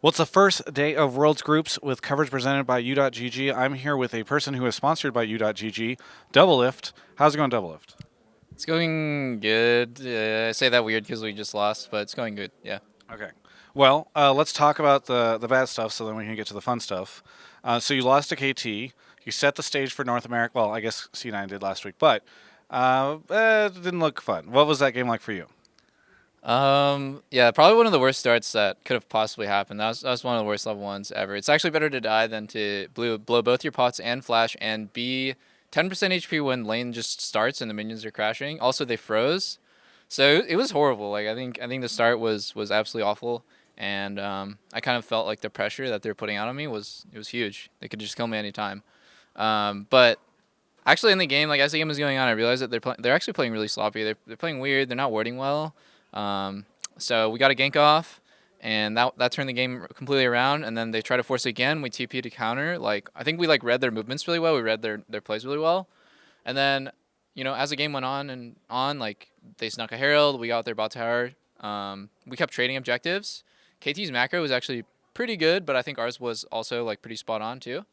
Well, it's the first day of Worlds Groups with coverage presented by U.GG. I'm here with a person who is sponsored by U.GG, Doublelift. How's it going, Doublelift? It's going good. I say that weird because we just lost, but it's going good. Yeah. Okay. Well, let's talk about the bad stuff so then we can get to the fun stuff. So you lost to KT. You set the stage for North America. Well, I guess C9 did last week, but it didn't look fun. What was that game like for you? Yeah, probably one of the worst starts that could have possibly happened. That was one of the worst level ones ever. It's actually better to die than to blow both your pots and flash and be 10% HP when lane just starts and the minions are crashing. Also, they froze, so it was horrible. Like I think the start was absolutely awful, and I kind of felt like the pressure that they're putting out on me was huge. They could just kill me anytime. But actually in the game, like as the game was going on, I realized that they're actually playing really sloppy. They're playing weird. They're not warding well. Um, so we got a gank off, and that turned the game completely around. And then they try to force it again. We TP to counter. Like I think we read their movements really well. We read their plays really well. And then as the game went on and on, like they snuck a herald. We got their bot tower. We kept trading objectives. KT's macro was actually pretty good, but I think ours was also like pretty spot on too.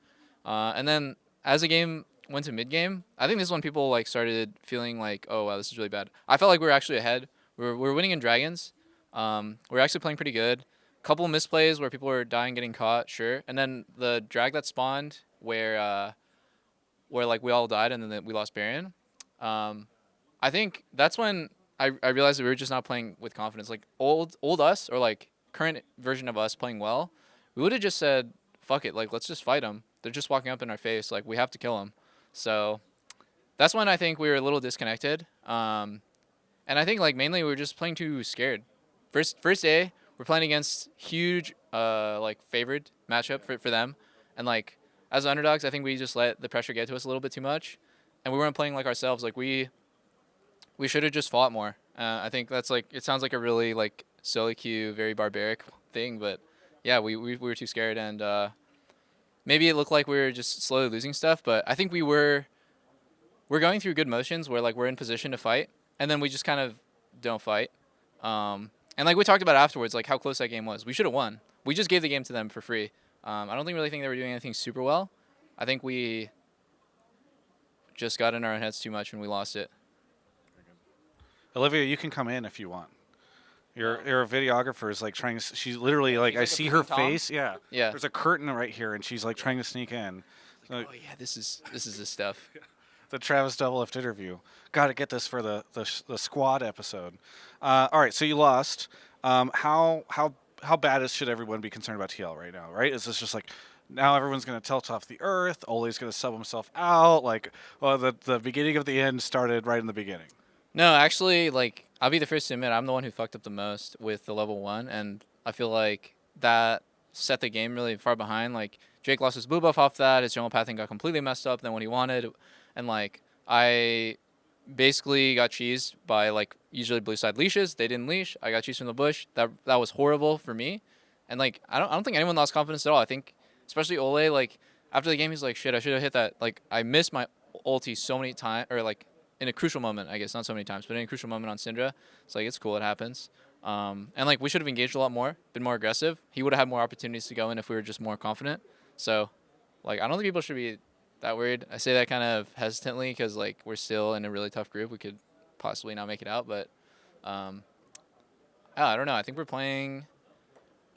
And then as the game went to mid game, I think this is when people like started feeling like, oh wow, this is really bad. I felt like we were actually ahead. We're winning in dragons. We're actually playing pretty good. Couple misplays where people were dying, getting caught, sure. And then the drag that spawned where like we all died and then we lost Baron. I think that's when I realized that we were just not playing with confidence. Like old us or like current version of us playing well, we would have just said, fuck it, like let's just fight them. They're just walking up in our face, like we have to kill them. So that's when I think we were a little disconnected. And I think like mainly we were just playing too scared. First day, we're playing against huge like favored matchup for them. And like as underdogs, I think we just let the pressure get to us a little bit too much. And we weren't playing like ourselves. Like we should have just fought more. I think that's like it sounds like a really like solo queue, very barbaric thing, but yeah, we were too scared and maybe it looked like we were just slowly losing stuff, but I think we're going through good motions where like we're in position to fight, and then we just kind of don't fight. And like we talked about afterwards, like how close that game was. We should have won. We just gave the game to them for free. I don't really think they were doing anything super well. I think we just got in our own heads too much and we lost it. Olivia, you can come in if you want. Your videographer is like trying to. She's literally like She's I like a see her peeping Tom? face. Yeah. Yeah. There's a curtain right here, and she's like trying to sneak in. So, Oh yeah, this is the stuff. the Travis Doublelift interview. Got to get this for the squad episode. All right, so you lost. How bad should everyone be concerned about TL right now? Right? Is this just like now everyone's going to tilt off the earth? Ole's going to sub himself out. Like, well, the beginning of the end started right in the beginning. No, actually, like I'll be the first to admit I'm the one who fucked up the most with the level 1, and I feel like that set the game really far behind. Like Jake lost his blue buff off that, his jungle pathing got completely messed up than what he wanted, and like I basically got cheesed by like usually blue side leashes. They didn't leash. I got cheesed from the bush. That was horrible for me, and like I don't think anyone lost confidence at all. I think especially Ole, like after the game he's like, shit, I should have hit that. Like I missed my ulti so many times, or like in a crucial moment, I guess not so many times, but in a crucial moment on Syndra. It's like it's cool, it happens. And like we should have engaged a lot more, been more aggressive. He would have had more opportunities to go in if we were just more confident. So, like I don't think people should be that worried. I say that kind of hesitantly because like we're still in a really tough group. We could possibly not make it out, but I don't know. I think we're playing.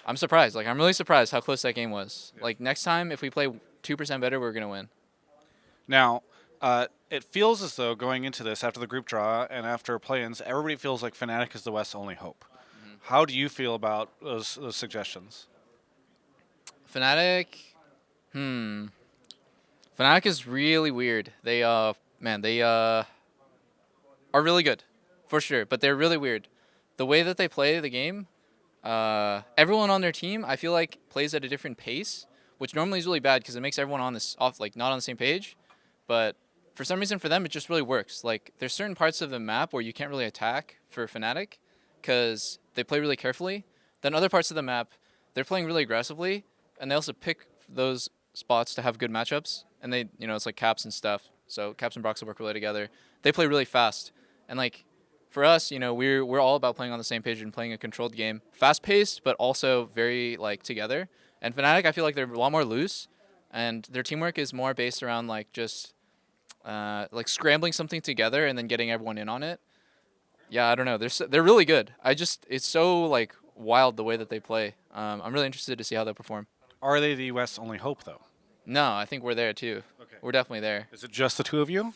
I'm surprised. Like I'm really surprised how close that game was. Like next time, if we play 2% better, we're gonna win. Now, it feels as though going into this after the group draw and after play-ins, everybody feels like Fnatic is the West's only hope. How do you feel about those suggestions? Fnatic, Fnatic is really weird. They are really good, for sure, but they're really weird. The way that they play the game, everyone on their team, I feel like plays at a different pace, which normally is really bad because it makes everyone on this off like not on the same page. But for some reason, for them, it just really works. Like there's certain parts of the map where you can't really attack for Fnatic because they play really carefully. Then other parts of the map, they're playing really aggressively, and they also pick those spots to have good matchups. And they, it's like Caps and stuff. So Caps and Broxel work really together. They play really fast, and like for us, we're all about playing on the same page and playing a controlled game, fast paced, but also very like together. And Fnatic, I feel like they're a lot more loose, and their teamwork is more based around like just like scrambling something together and then getting everyone in on it. Yeah, I don't know. They're really good. It's so like wild the way that they play. I'm really interested to see how they perform. Are they the U.S. only hope though? No, I think we're there too. Okay. We're definitely there. Is it just the two of you?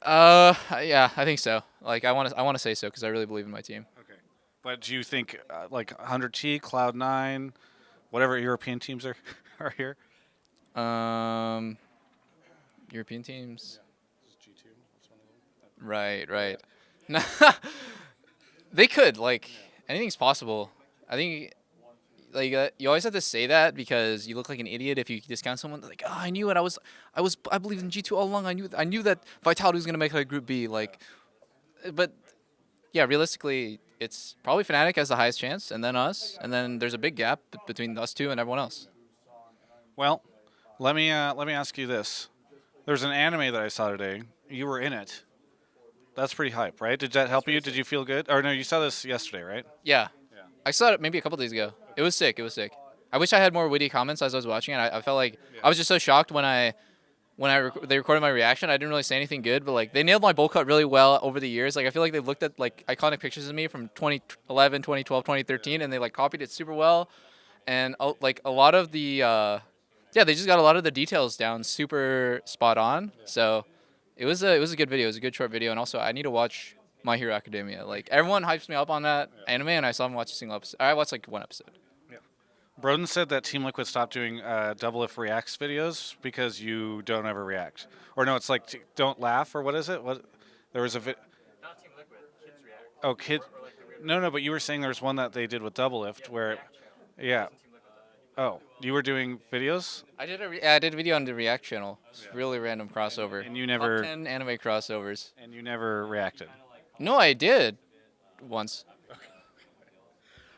Yeah, I think so. Like I want to say so because I really believe in my team. Okay. But do you think like 100T, Cloud9, whatever European teams are are here? Um, European teams. Right, right. They could like anything's possible. I think like you always have to say that because you look like an idiot if you discount someone. They're like, oh, I knew it. I believed in G2 all along. I knew that Vitality was gonna make it a Group B. Like, but yeah, realistically, it's probably Fnatic has the highest chance, and then us, and then there's a big gap between us two and everyone else. Well, let me ask you this. There's an anime that I saw today. You were in it. That's pretty hype, right? Did that help you? Did you feel good? Or no, you saw this yesterday, right? Yeah, I saw it maybe a couple days ago. It was sick. It was sick. I wish I had more witty comments as I was watching it. I felt like I was just so shocked they recorded my reaction. I didn't really say anything good, but like they nailed my bowl cut really well over the years. Like I feel like they looked at like iconic pictures of me from 2011, 2012, 2013, and they like copied it super well. And like a lot of the they just got a lot of the details down super spot on. So it was a good video. It was a good short video, and also I need to watch My Hero Academia. Like everyone hypes me up on that anime, and I still haven't watched a single episode. I watched like one episode. Broden said that Team Liquid stopped doing Doublelift reacts videos because you don't ever react. Or no, it's like don't laugh or what is it? What there was a Not Team Liquid. Kids React. oh kid. No, but you were saying there was one that they did with Doublelift where, yeah. Oh, you were doing videos I did a video on the React channel. It's really random crossover. and you never Top 10 anime crossovers. reacted. No, I did once.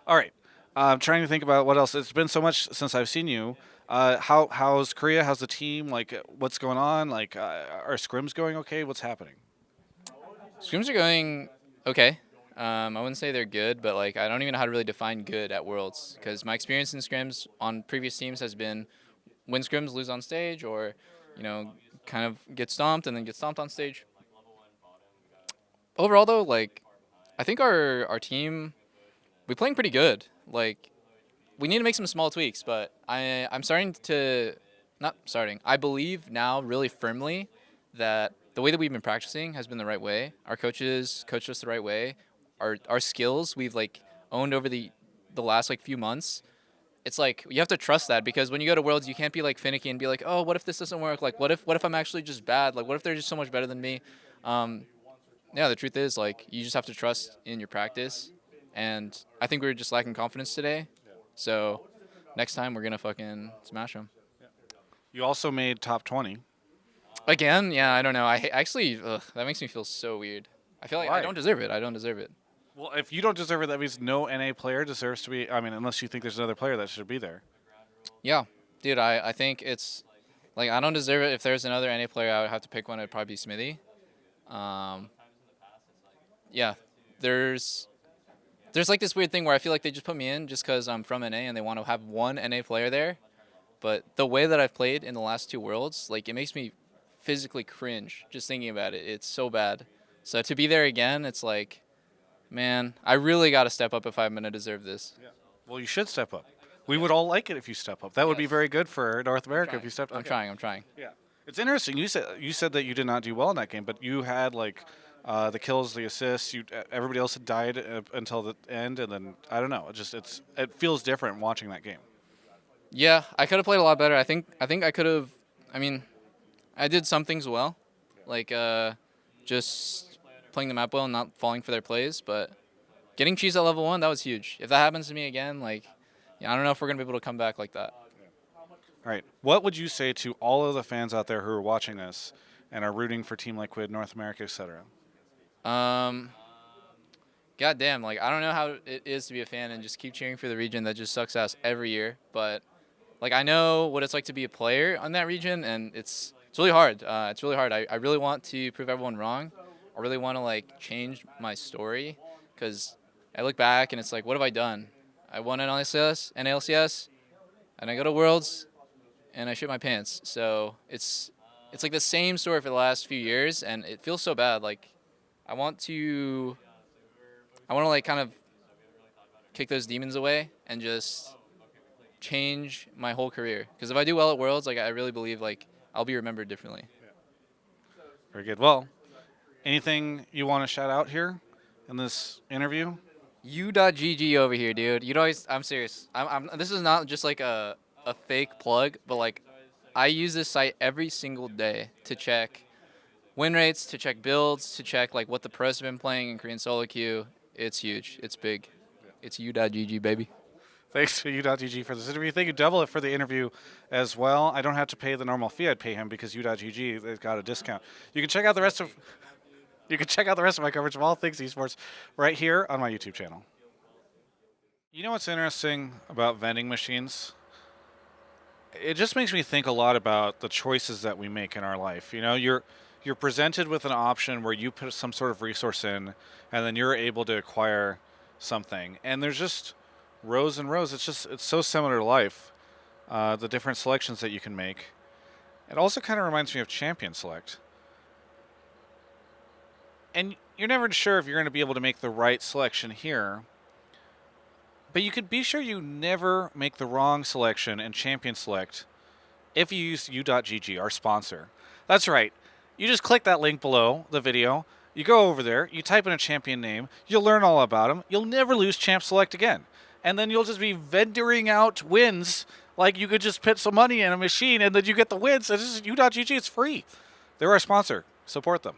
All right. I'm trying to think about what else. It's been so much since I've seen you. How's Korea? How's the team? Like, what's going on? Like, are scrims going okay? What's happening? Scrims are going okay. I wouldn't say they're good, but like I don't even know how to really define good at Worlds because my experience in scrims on previous teams has been win scrims, lose on stage, or kind of get stomped and then get stomped on stage. Overall, though, like I think our team we're playing pretty good. Like we need to make some small tweaks, but I'm starting to not starting. I believe now really firmly that the way that we've been practicing has been the right way. Our coaches coached us the right way. Our skills we've like owned over the last like few months. It's like you have to trust that because when you go to Worlds, you can't be like finicky and be like, oh, what if this doesn't work? Like, what if I'm actually just bad? Like, what if they're just so much better than me? Yeah, the truth is like you just have to trust in your practice, and I think we were just lacking confidence today. So next time we're gonna fucking smash them. You also made top 20. Again, yeah, I don't know. Actually, that makes me feel so weird. I feel like Why? I don't deserve it. I don't deserve it. Well, if you don't deserve it, that means no NA player deserves to be. I mean, unless you think there's another player that should be there. Yeah, dude, I think it's like I don't deserve it. If there's another NA player, I would have to pick one. It'd probably be Smithy. Yeah, there's like this weird thing where I feel like they just put me in just because I'm from NA and they want to have one NA player there. But the way that I've played in the last two Worlds, like it makes me physically cringe just thinking about it. It's so bad. So to be there again, it's like, man, I really got to step up if I'm going to deserve this. Well, you should step up. We would all like it if you step up. That would be Yes. very good for North America if you stepped up. I'm trying. Yeah, it's interesting. You said that you did not do well in that game, but you had like the kills, the assists. Everybody else had died until the end, and then I don't know. It feels different watching that game. Yeah, I could have played a lot better. I think I could have. I mean, I did some things well, like just playing the map well and not falling for their plays. But getting cheese at level 1, that was huge. If that happens to me again, like, yeah, I don't know if we're gonna be able to come back like that. All right. What would you say to all of the fans out there who are watching this and are rooting for Team Liquid, North America, etc.? God damn, like I don't know how it is to be a fan and just keep cheering for the region that just sucks ass every year. But like I know what it's like to be a player on that region, and it's really hard. It's really hard. I really want to prove everyone wrong, I really want to like change my story, because I look back and it's like, what have I done? I won an ALCS, and I go to Worlds, and I shit my pants. So it's like the same story for the last few years, and it feels so bad. Like I want to like kind of kick those demons away and just change my whole career. Because if I do well at Worlds, like I really believe like I'll be remembered differently. Very good. Well, anything you want to shout out here in this interview? U.GG over here, dude. I'm serious. This is not just like a fake plug, but like I use this site every single day to check win rates, to check builds, to check like what the pros have been playing in Korean solo queue. It's huge. It's big. It's U.GG, baby. Thanks to U.GG for this interview. Thank you, Doublelift, for the interview as well. I don't have to pay the normal fee I'd pay him because U.GG they've got a discount. You can check out the rest of my coverage of all things esports right here on my YouTube channel. You know what's interesting about vending machines? It just makes me think a lot about the choices that we make in our life. You know, you're presented with an option where you put some sort of resource in, and then you're able to acquire something. And there's just rows and rows. It's so similar to life. The different selections that you can make. It also kind of reminds me of Champion Select. And you're never sure if you're going to be able to make the right selection here. But you could be sure you never make the wrong selection in Champion Select if you use U.GG, our sponsor. That's right. You just click that link below the video. You go over there. You type in a champion name. You'll learn all about them. You'll never lose Champ Select again. And then you'll just be vendoring out wins like you could just put some money in a machine and then you get the wins. It's just U.GG. It's free. They're our sponsor. Support them.